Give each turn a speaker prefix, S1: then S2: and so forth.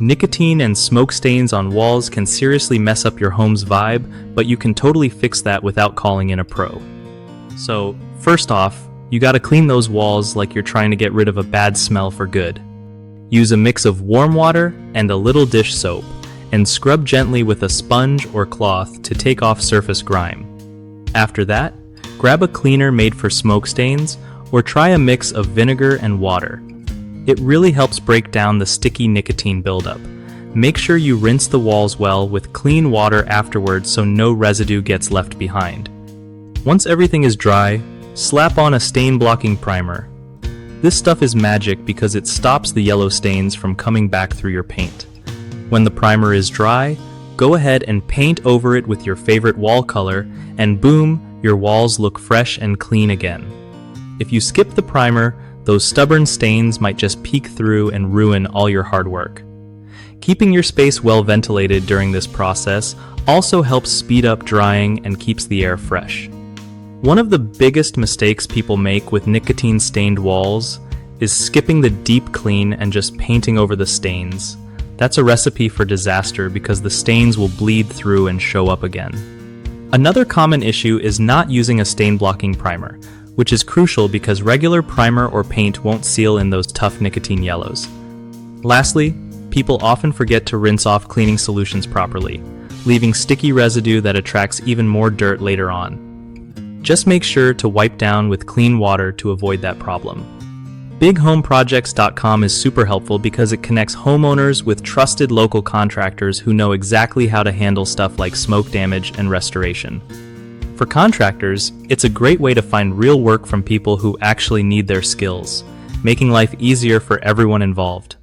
S1: Nicotine and smoke stains on walls can seriously mess up your home's vibe, but you can totally fix that without calling in a pro. So, first off, you gotta clean those walls like you're trying to get rid of a bad smell for good. Use a mix of warm water and a little dish soap, and scrub gently with a sponge or cloth to take off surface grime. After that, grab a cleaner made for smoke stains, or try a mix of vinegar and water. It really helps break down the sticky nicotine buildup. Make sure you rinse the walls well with clean water afterwards so no residue gets left behind. Once everything is dry, slap on a stain-blocking primer. This stuff is magic because it stops the yellow stains from coming back through your paint. When the primer is dry, go ahead and paint over it with your favorite wall color, and boom, your walls look fresh and clean again. If you skip the primer, those stubborn stains might just peek through and ruin all your hard work. Keeping your space well ventilated during this process also helps speed up drying and keeps the air fresh. One of the biggest mistakes people make with nicotine-stained walls is skipping the deep clean and just painting over the stains. That's a recipe for disaster because the stains will bleed through and show up again. Another common issue is not using a stain-blocking primer, which is crucial because regular primer or paint won't seal in those tough nicotine yellows. Lastly, people often forget to rinse off cleaning solutions properly, leaving sticky residue that attracts even more dirt later on. Just make sure to wipe down with clean water to avoid that problem. BigHomeProjects.com is super helpful because it connects homeowners with trusted local contractors who know exactly how to handle stuff like smoke damage and restoration. For contractors, it's a great way to find real work from people who actually need their skills, making life easier for everyone involved.